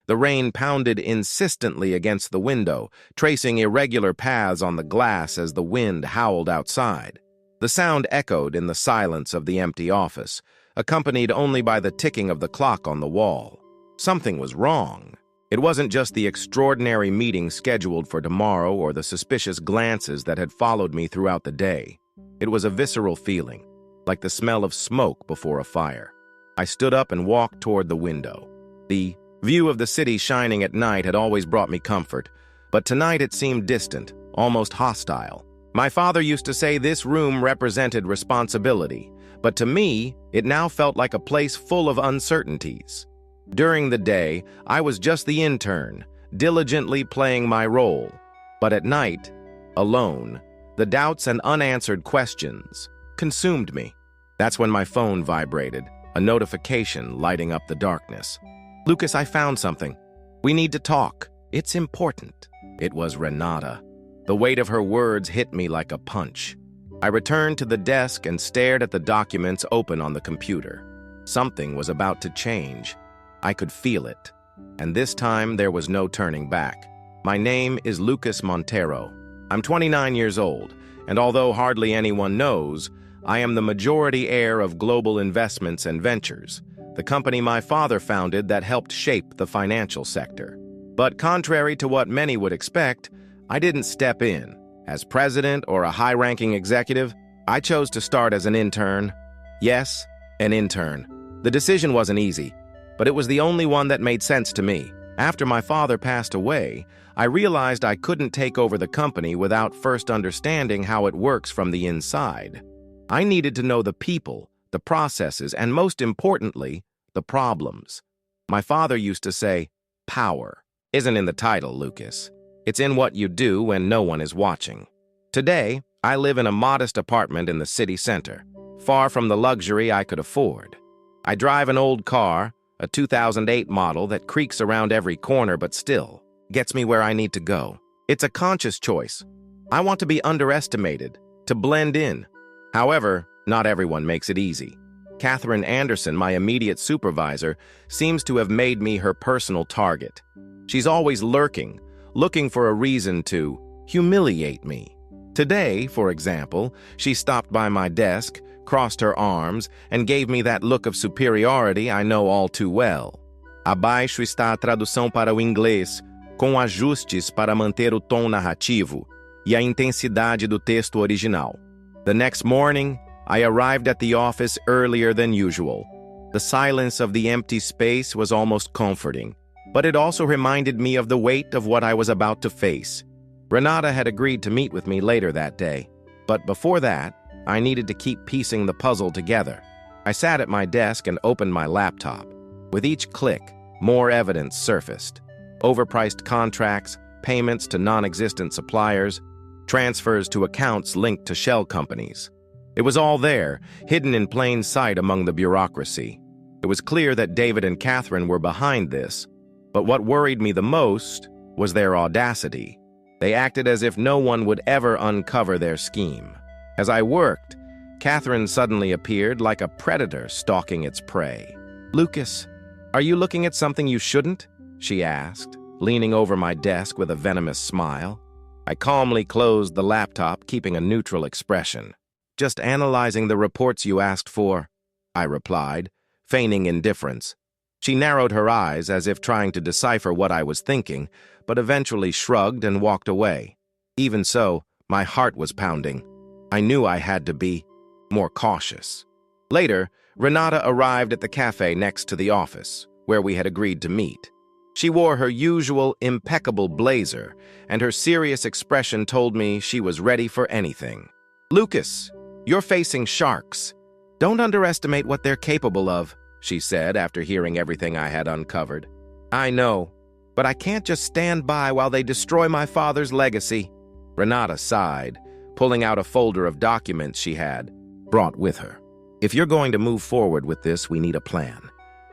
The rain pounded insistently against the window, tracing irregular paths on the glass as the wind howled outside. The sound echoed in the silence of the empty office, accompanied only by the ticking of the clock on the wall. Something was wrong. It wasn't just the extraordinary meeting scheduled for tomorrow or the suspicious glances that had followed me throughout the day. It was a visceral feeling, like the smell of smoke before a fire. I stood up and walked toward the window. The view of the city shining at night had always brought me comfort, but tonight it seemed distant, almost hostile. My father used to say this room represented responsibility, but to me, it now felt like a place full of uncertainties. During the day, I was just the intern, diligently playing my role. But at night, alone, the doubts and unanswered questions consumed me. That's when my phone vibrated, a notification lighting up the darkness. "Lucas, I found something. We need to talk. It's important." It was Renata. The weight of her words hit me like a punch. I returned to the desk and stared at the documents open on the computer. Something was about to change. I could feel it. And this time there was no turning back. My name is Lucas Montero. I'm 29 years old, and although hardly anyone knows, I am the majority heir of Global Investments and Ventures, the company my father founded that helped shape the financial sector. But contrary to what many would expect, I didn't step in. As president or a high-ranking executive, I chose to start as an intern. Yes, an intern. The decision wasn't easy, but it was the only one that made sense to me. After my father passed away, I realized I couldn't take over the company without first understanding how it works from the inside. I needed to know the people, the processes, and most importantly, the problems. My father used to say, "Power isn't in the title, Lucas. It's in what you do when no one is watching." Today, I live in a modest apartment in the city center, far from the luxury I could afford. I drive an old car, a 2008 model that creaks around every corner but still gets me where I need to go. It's a conscious choice. I want to be underestimated, to blend in. However, not everyone makes it easy. Catherine Anderson, my immediate supervisor, seems to have made me her personal target. She's always lurking, looking for a reason to humiliate me. Today, for example, she stopped by my desk, crossed her arms, and gave me that look of superiority I know all too well. Abaixo está a tradução para o inglês, com ajustes para manter o tom narrativo e a intensidade do texto original. The next morning, I arrived at the office earlier than usual. The silence of the empty space was almost comforting, but it also reminded me of the weight of what I was about to face. Renata had agreed to meet with me later that day, but before that, I needed to keep piecing the puzzle together. I sat at my desk and opened my laptop. With each click, more evidence surfaced. Overpriced contracts, payments to non-existent suppliers, transfers to accounts linked to shell companies. It was all there, hidden in plain sight among the bureaucracy. It was clear that David and Catherine were behind this, but what worried me the most was their audacity. They acted as if no one would ever uncover their scheme. As I worked, Catherine suddenly appeared like a predator stalking its prey. "Lucas, are you looking at something you shouldn't?" she asked, leaning over my desk with a venomous smile. I calmly closed the laptop, keeping a neutral expression. "Just analyzing the reports you asked for," I replied, feigning indifference. She narrowed her eyes as if trying to decipher what I was thinking, but eventually shrugged and walked away. Even so, my heart was pounding. I knew I had to be more cautious. Later, Renata arrived at the cafe next to the office, where we had agreed to meet. She wore her usual impeccable blazer, and her serious expression told me she was ready for anything. "Lucas, you're facing sharks. Don't underestimate what they're capable of," she said after hearing everything I had uncovered. "I know, but I can't just stand by while they destroy my father's legacy." Renata sighed, pulling out a folder of documents she had brought with her. "If you're going to move forward with this, we need a plan.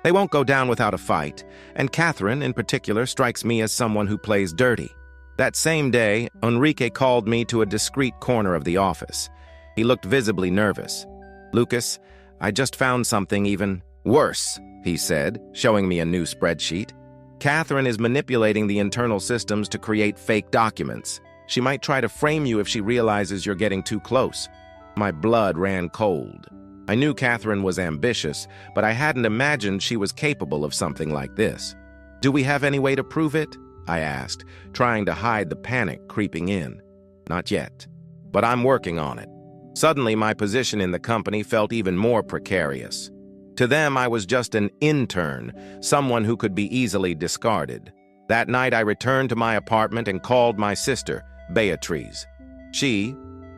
They won't go down without a fight, and Catherine, in particular, strikes me as someone who plays dirty." That same day, Enrique called me to a discreet corner of the office. He looked visibly nervous. "Lucas, I just found something even worse," he said, showing me a new spreadsheet. Catherine is manipulating the internal systems to create fake documents. She might try to frame you if she realizes you're getting too close. My blood ran cold. I knew Catherine was ambitious, but I hadn't imagined she was capable of something like this. "Do we have any way to prove it?" I asked, trying to hide the panic creeping in. "Not yet, but I'm working on it." Suddenly, my position in the company felt even more precarious. To them, I was just an intern, someone who could be easily discarded. That night, I returned to my apartment and called my sister, Beatrice. She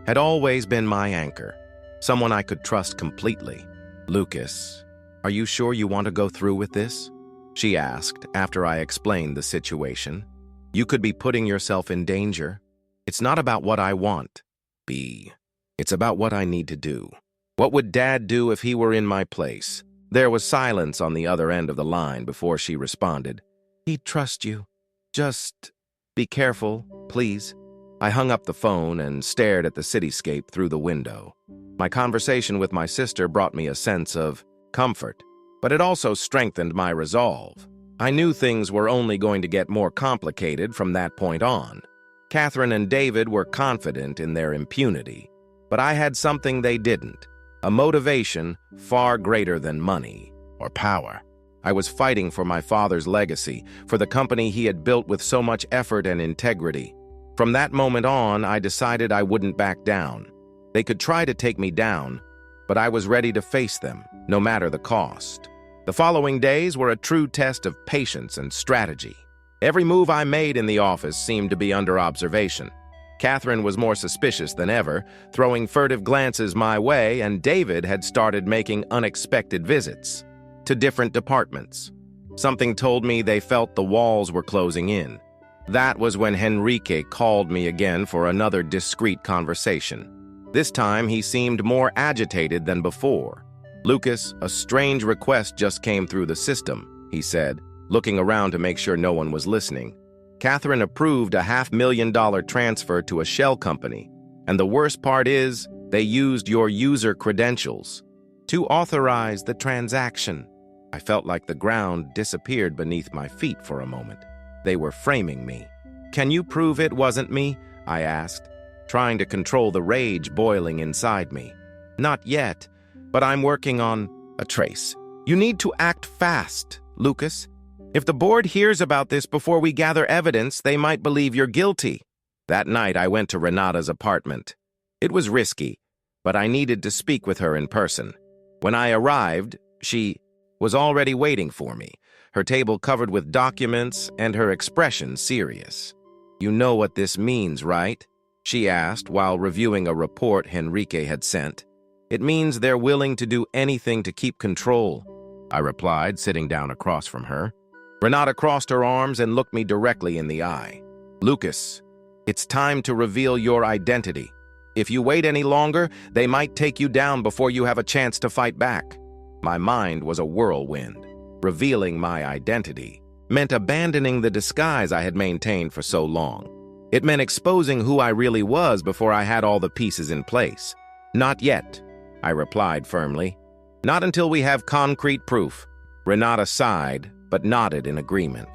had always been my anchor, someone I could trust completely. "Lucas, are you sure you want to go through with this?" she asked after I explained the situation. "You could be putting yourself in danger. It's not about what I want, B. It's about what I need to do. What would Dad do if he were in my place?" There was silence on the other end of the line before she responded. "He'd trust you. Just be careful, please." I hung up the phone and stared at the cityscape through the window. My conversation with my sister brought me a sense of comfort, but it also strengthened my resolve. I knew things were only going to get more complicated from that point on. Catherine and David were confident in their impunity, but I had something they didn't, a motivation far greater than money or power. I was fighting for my father's legacy, for the company he had built with so much effort and integrity. From that moment on, I decided I wouldn't back down. They could try to take me down, but I was ready to face them, no matter the cost. The following days were a true test of patience and strategy. Every move I made in the office seemed to be under observation. Catherine was more suspicious than ever, throwing furtive glances my way, and David had started making unexpected visits to different departments. Something told me they felt the walls were closing in. That was when Henrique called me again for another discreet conversation. This time, he seemed more agitated than before. "Lucas, a strange request just came through the system," he said, looking around to make sure no one was listening. "Catherine approved a $500,000 transfer to a shell company, and the worst part is they used your user credentials to authorize the transaction." I felt like the ground disappeared beneath my feet for a moment. They were framing me. "Can you prove it wasn't me?" I asked, trying to control the rage boiling inside me. "Not yet, but I'm working on a trace. You need to act fast, Lucas. If the board hears about this before we gather evidence, they might believe you're guilty." That night, I went to Renata's apartment. It was risky, but I needed to speak with her in person. When I arrived, she was already waiting for me, her table covered with documents and her expression serious. "You know what this means, right?" she asked while reviewing a report Henrique had sent. "It means they're willing to do anything to keep control," I replied, sitting down across from her. Renata crossed her arms and looked me directly in the eye. "Lucas, it's time to reveal your identity. If you wait any longer, they might take you down before you have a chance to fight back." My mind was a whirlwind. Revealing my identity meant abandoning the disguise I had maintained for so long. It meant exposing who I really was before I had all the pieces in place. "Not yet," I replied firmly. "Not until we have concrete proof." Renata sighed, but nodded in agreement.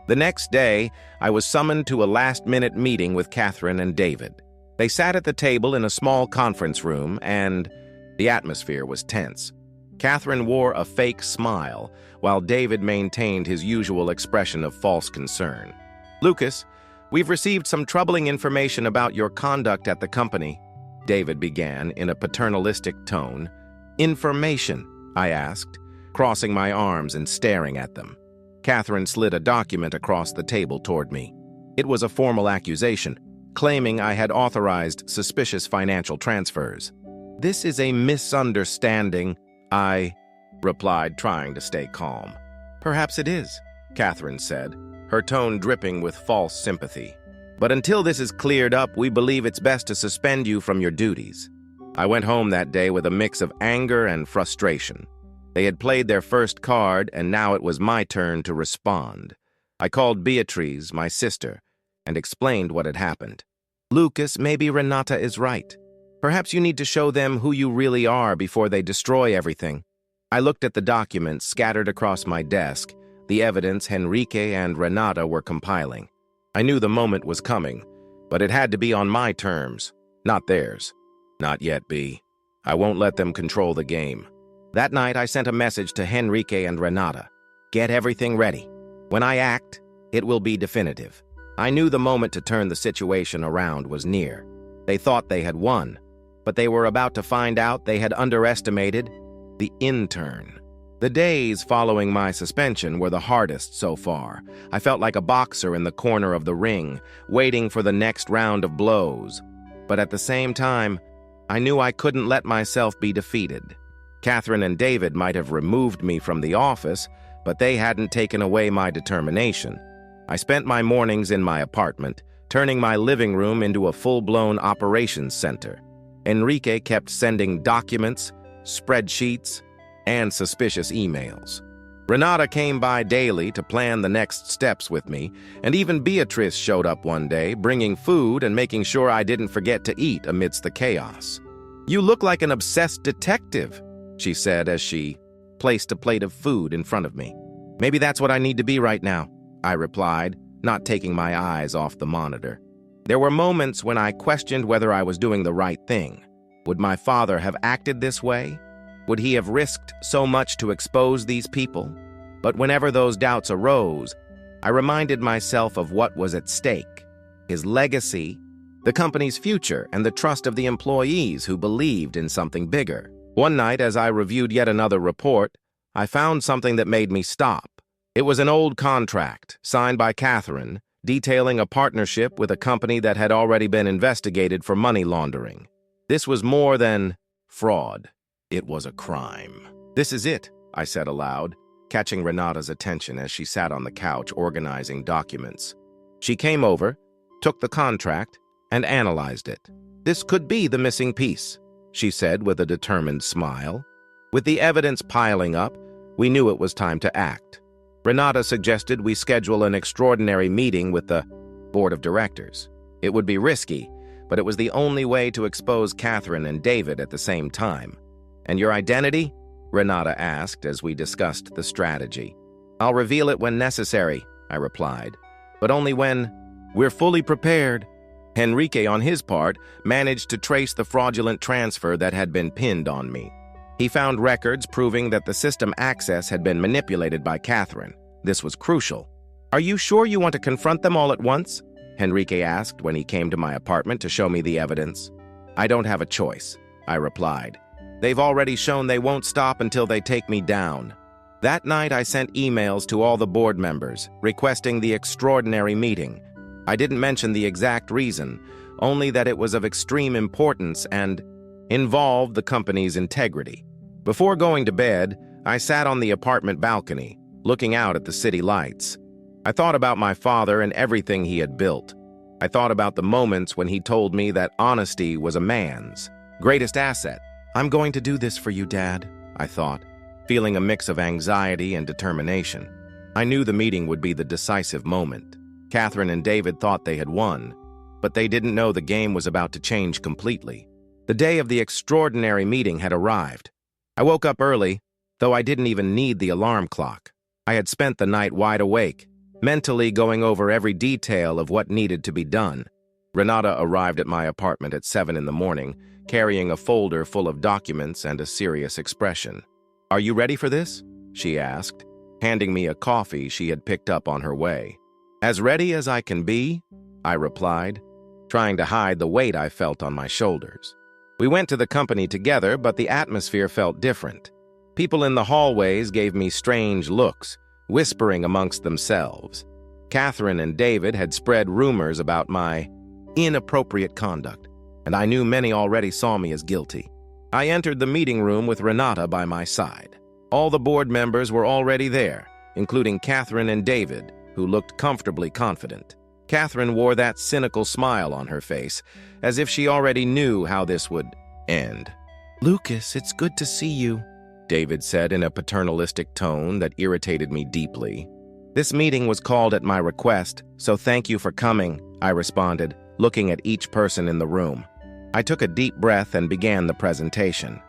The next day, I was summoned to a last-minute meeting with Catherine and David. They sat at the table in a small conference room, and the atmosphere was tense. Catherine wore a fake smile, while David maintained his usual expression of false concern. "Lucas, we've received some troubling information about your conduct at the company," David began in a paternalistic tone. "Information?" I asked, crossing my arms and staring at them. Catherine slid a document across the table toward me. It was a formal accusation, claiming I had authorized suspicious financial transfers. "This is a misunderstanding," I replied, trying to stay calm. "Perhaps it is," Catherine said, her tone dripping with false sympathy. "But until this is cleared up, we believe it's best to suspend you from your duties." I went home that day with a mix of anger and frustration. They had played their first card, and now it was my turn to respond. I called Beatrice, my sister, and explained what had happened. "Lucas, maybe Renata is right. Perhaps you need to show them who you really are before they destroy everything." I looked at the documents scattered across my desk, the evidence Henrique and Renata were compiling. I knew the moment was coming, but it had to be on my terms, not theirs. Not yet, B. I won't let them control the game. That night, I sent a message to Henrique and Renata. Get everything ready. When I act, it will be definitive. I knew the moment to turn the situation around was near. They thought they had won, but they were about to find out they had underestimated the intern. The days following my suspension were the hardest so far. I felt like a boxer in the corner of the ring, waiting for the next round of blows. But at the same time, I knew I couldn't let myself be defeated. Catherine and David might have removed me from the office, but they hadn't taken away my determination. I spent my mornings in my apartment, turning my living room into a full-blown operations center. Enrique kept sending documents, spreadsheets, and suspicious emails. Renata came by daily to plan the next steps with me, and even Beatrice showed up one day, bringing food and making sure I didn't forget to eat amidst the chaos. "You look like an obsessed detective," she said as she placed a plate of food in front of me. "Maybe that's what I need to be right now," I replied, not taking my eyes off the monitor. There were moments when I questioned whether I was doing the right thing. Would my father have acted this way? Would he have risked so much to expose these people? But whenever those doubts arose, I reminded myself of what was at stake: his legacy, the company's future, and the trust of the employees who believed in something bigger. One night, as I reviewed yet another report, I found something that made me stop. It was an old contract, signed by Catherine, detailing a partnership with a company that had already been investigated for money laundering. This was more than fraud. It was a crime. "This is it," I said aloud, catching Renata's attention as she sat on the couch organizing documents. She came over, took the contract, and analyzed it. "This could be the missing piece," she said with a determined smile. With the evidence piling up, we knew it was time to act. Renata suggested we schedule an extraordinary meeting with the board of directors. It would be risky, but it was the only way to expose Catherine and David at the same time. "And your identity?" Renata asked as we discussed the strategy. "I'll reveal it when necessary," I replied, "but only when we're fully prepared." Henrique, on his part, managed to trace the fraudulent transfer that had been pinned on me. He found records proving that the system access had been manipulated by Catherine. This was crucial. "Are you sure you want to confront them all at once?" Henrique asked when he came to my apartment to show me the evidence. "I don't have a choice," I replied. "They've already shown they won't stop until they take me down." That night, I sent emails to all the board members, requesting the extraordinary meeting. I didn't mention the exact reason, only that it was of extreme importance and involved the company's integrity. Before going to bed, I sat on the apartment balcony, looking out at the city lights. I thought about my father and everything he had built. I thought about the moments when he told me that honesty was a man's greatest asset. "I'm going to do this for you, Dad," I thought, feeling a mix of anxiety and determination. I knew the meeting would be the decisive moment. Catherine and David thought they had won, but they didn't know the game was about to change completely. The day of the extraordinary meeting had arrived. I woke up early, though I didn't even need the alarm clock. I had spent the night wide awake, mentally going over every detail of what needed to be done. Renata arrived at my apartment at 7 in the morning, carrying a folder full of documents and a serious expression. "Are you ready for this?" she asked, handing me a coffee she had picked up on her way. "As ready as I can be," I replied, trying to hide the weight I felt on my shoulders. We went to the company together, but the atmosphere felt different. People in the hallways gave me strange looks, whispering amongst themselves. Catherine and David had spread rumors about my inappropriate conduct, and I knew many already saw me as guilty. I entered the meeting room with Renata by my side. All the board members were already there, including Catherine and David, who looked comfortably confident. Catherine wore that cynical smile on her face, as if she already knew how this would end. "Lucas, it's good to see you," David said in a paternalistic tone that irritated me deeply. "This meeting was called at my request, so thank you for coming," I responded, looking at each person in the room. I took a deep breath and began the presentation.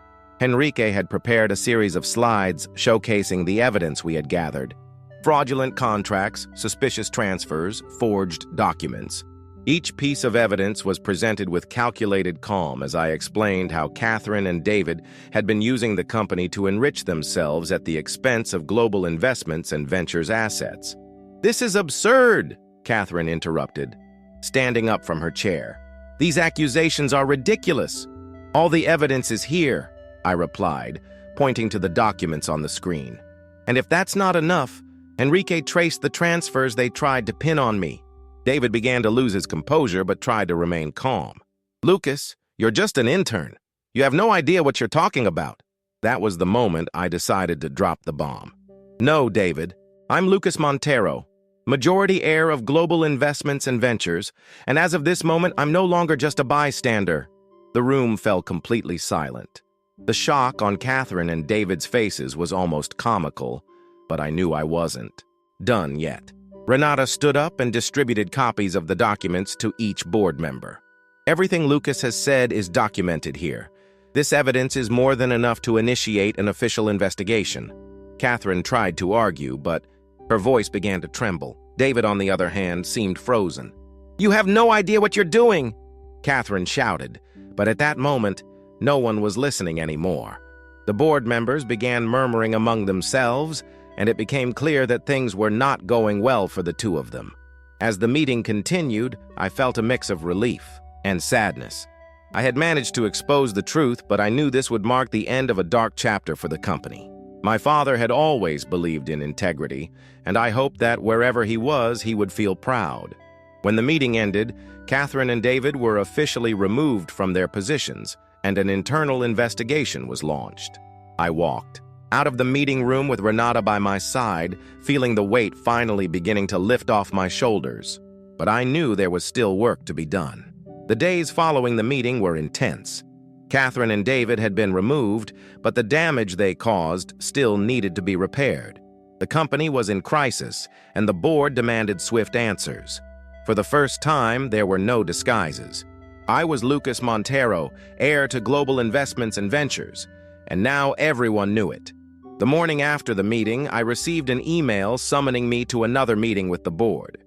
Henrique had prepared a series of slides showcasing the evidence we had gathered. Fraudulent contracts, suspicious transfers, forged documents. Each piece of evidence was presented with calculated calm as I explained how Catherine and David had been using the company to enrich themselves at the expense of Global Investments and Ventures assets. "This is absurd," Catherine interrupted, standing up from her chair. "These accusations are ridiculous." "All the evidence is here," I replied, pointing to the documents on the screen. "And if that's not enough, Enrique traced the transfers they tried to pin on me." David began to lose his composure but tried to remain calm. "Lucas, you're just an intern. You have no idea what you're talking about." That was the moment I decided to drop the bomb. "No, David. I'm Lucas Montero, majority heir of Global Investments and Ventures, and as of this moment, I'm no longer just a bystander." The room fell completely silent. The shock on Catherine and David's faces was almost comical, but I knew I wasn't done yet. Renata stood up and distributed copies of the documents to each board member. "Everything Lucas has said is documented here. This evidence is more than enough to initiate an official investigation." Catherine tried to argue, but her voice began to tremble. David, on the other hand, seemed frozen. "You have no idea what you're doing!" Catherine shouted, but at that moment, no one was listening anymore. The board members began murmuring among themselves, and it became clear that things were not going well for the two of them. As the meeting continued, I felt a mix of relief and sadness. I had managed to expose the truth, but I knew this would mark the end of a dark chapter for the company. My father had always believed in integrity, and I hoped that wherever he was, he would feel proud. When the meeting ended, Catherine and David were officially removed from their positions, and an internal investigation was launched. I walked out of the meeting room with Renata by my side, feeling the weight finally beginning to lift off my shoulders. But I knew there was still work to be done. The days following the meeting were intense. Catherine and David had been removed, but the damage they caused still needed to be repaired. The company was in crisis, and the board demanded swift answers. For the first time, there were no disguises. I was Lucas Montero, heir to Global Investments and Ventures, and now everyone knew it. The morning after the meeting, I received an email summoning me to another meeting with the board.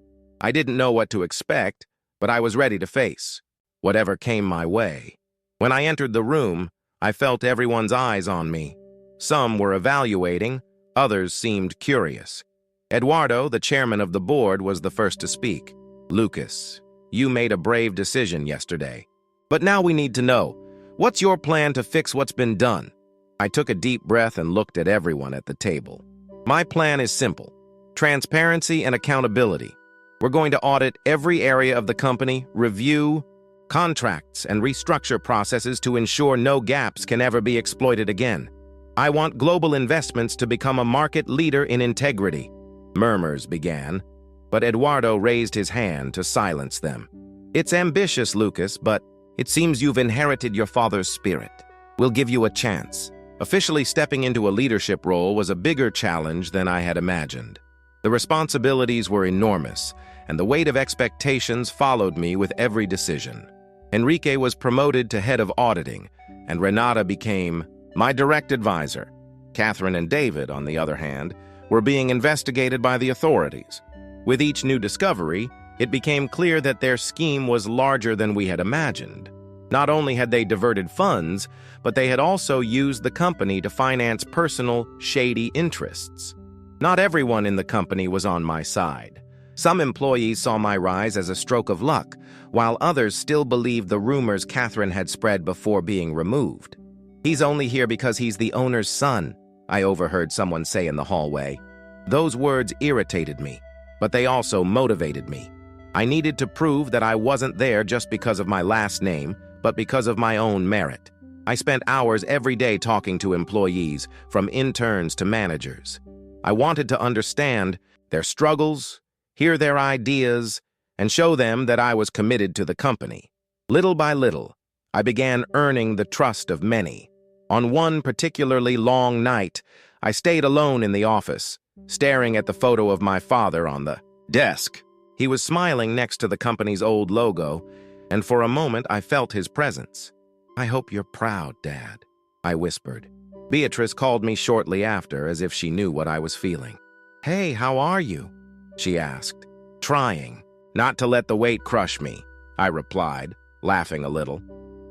I didn't know what to expect, but I was ready to face whatever came my way. When I entered the room, I felt everyone's eyes on me. Some were evaluating, others seemed curious. Eduardo, the chairman of the board, was the first to speak. "Lucas, you made a brave decision yesterday. But now we need to know, what's your plan to fix what's been done?" I took a deep breath and looked at everyone at the table. "My plan is simple: transparency and accountability. We're going to audit every area of the company, review contracts, and restructure processes to ensure no gaps can ever be exploited again. I want Global Investments to become a market leader in integrity." Murmurs began, but Eduardo raised his hand to silence them. "It's ambitious, Lucas, but it seems you've inherited your father's spirit. We'll give you a chance." Officially stepping into a leadership role was a bigger challenge than I had imagined. The responsibilities were enormous, and the weight of expectations followed me with every decision. Enrique was promoted to head of auditing, and Renata became my direct advisor. Catherine and David, on the other hand, were being investigated by the authorities. With each new discovery, it became clear that their scheme was larger than we had imagined. Not only had they diverted funds, but they had also used the company to finance personal, shady interests. Not everyone in the company was on my side. Some employees saw my rise as a stroke of luck, while others still believed the rumors Catherine had spread before being removed. "He's only here because he's the owner's son," I overheard someone say in the hallway. Those words irritated me, but they also motivated me. I needed to prove that I wasn't there just because of my last name, but because of my own merit. I spent hours every day talking to employees, from interns to managers. I wanted to understand their struggles, hear their ideas, and show them that I was committed to the company. Little by little, I began earning the trust of many. On one particularly long night, I stayed alone in the office, staring at the photo of my father on the desk. He was smiling next to the company's old logo, and for a moment I felt his presence. "I hope you're proud, Dad," I whispered. Beatrice called me shortly after, as if she knew what I was feeling. "Hey, how are you?" she asked, trying not to let the weight crush me. I replied, laughing a little.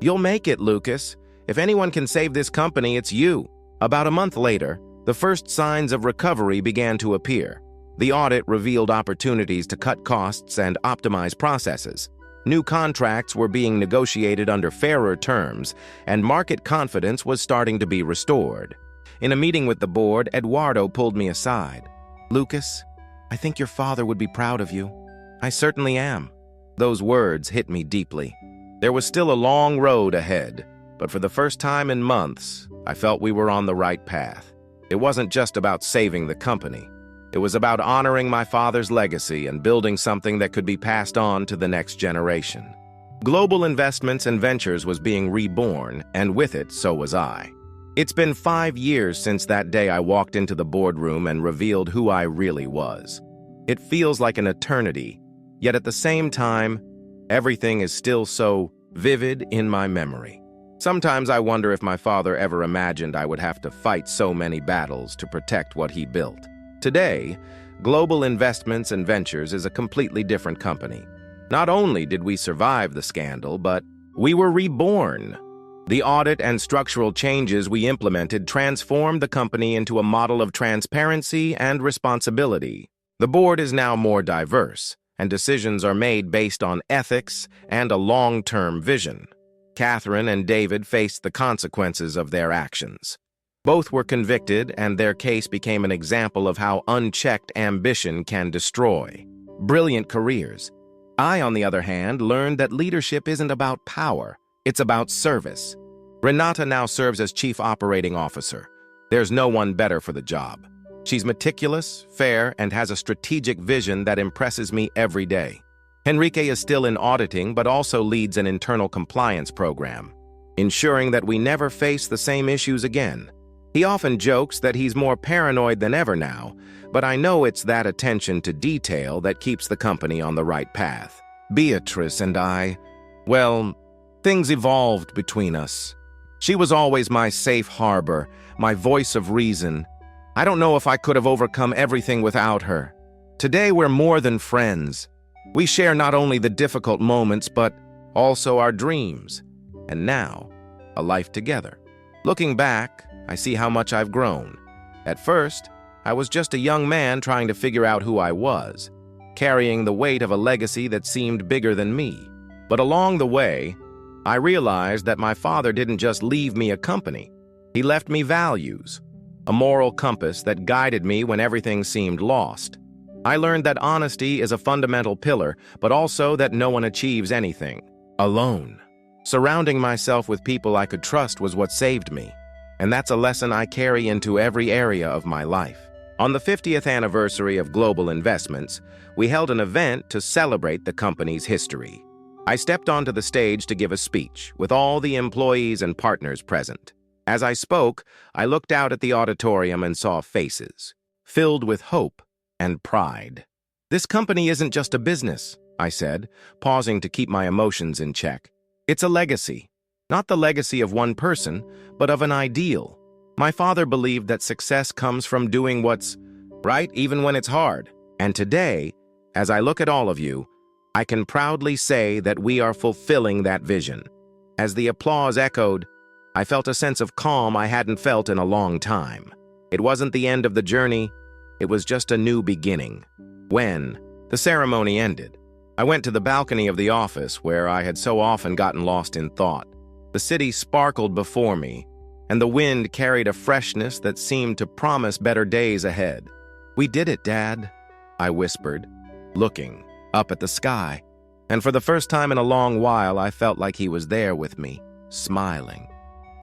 "You'll make it, Lucas. If anyone can save this company, it's you." About a month later, the first signs of recovery began to appear. The audit revealed opportunities to cut costs and optimize processes. New contracts were being negotiated under fairer terms, and market confidence was starting to be restored. In a meeting with the board, Eduardo pulled me aside. "Lucas, I think your father would be proud of you." "I certainly am." Those words hit me deeply. There was still a long road ahead, but for the first time in months, I felt we were on the right path. It wasn't just about saving the company. It was about honoring my father's legacy and building something that could be passed on to the next generation. Global Investments and Ventures was being reborn, and with it, so was I. It's been 5 years since that day I walked into the boardroom and revealed who I really was. It feels like an eternity, yet at the same time, everything is still so vivid in my memory. Sometimes I wonder if my father ever imagined I would have to fight so many battles to protect what he built. Today, Global Investments and Ventures is a completely different company. Not only did we survive the scandal, but we were reborn. The audit and structural changes we implemented transformed the company into a model of transparency and responsibility. The board is now more diverse, and decisions are made based on ethics and a long-term vision. Catherine and David faced the consequences of their actions. Both were convicted, and their case became an example of how unchecked ambition can destroy brilliant careers. I, on the other hand, learned that leadership isn't about power, it's about service. Renata now serves as Chief Operating Officer. There's no one better for the job. She's meticulous, fair, and has a strategic vision that impresses me every day. Henrique is still in auditing, but also leads an internal compliance program, ensuring that we never face the same issues again. He often jokes that he's more paranoid than ever now, but I know it's that attention to detail that keeps the company on the right path. Beatrice and I, well, things evolved between us. She was always my safe harbor, my voice of reason. I don't know if I could have overcome everything without her. Today we're more than friends. We share not only the difficult moments, but also our dreams. And now, a life together. Looking back, I see how much I've grown. At first, I was just a young man trying to figure out who I was, carrying the weight of a legacy that seemed bigger than me. But along the way, I realized that my father didn't just leave me a company. He left me values, a moral compass that guided me when everything seemed lost. I learned that honesty is a fundamental pillar, but also that no one achieves anything alone. Surrounding myself with people I could trust was what saved me. And that's a lesson I carry into every area of my life. On the 50th anniversary of Global Investments, we held an event to celebrate the company's history. I stepped onto the stage to give a speech, with all the employees and partners present. As I spoke, I looked out at the auditorium and saw faces, filled with hope and pride. "This company isn't just a business," I said, pausing to keep my emotions in check. "It's a legacy. Not the legacy of one person, but of an ideal." My father believed that success comes from doing what's right even when it's hard. And today, as I look at all of you, I can proudly say that we are fulfilling that vision. As the applause echoed, I felt a sense of calm I hadn't felt in a long time. It wasn't the end of the journey, it was just a new beginning. When the ceremony ended, I went to the balcony of the office where I had so often gotten lost in thought. The city sparkled before me, and the wind carried a freshness that seemed to promise better days ahead. "We did it, Dad," I whispered, looking up at the sky. And for the first time in a long while, I felt like he was there with me, smiling.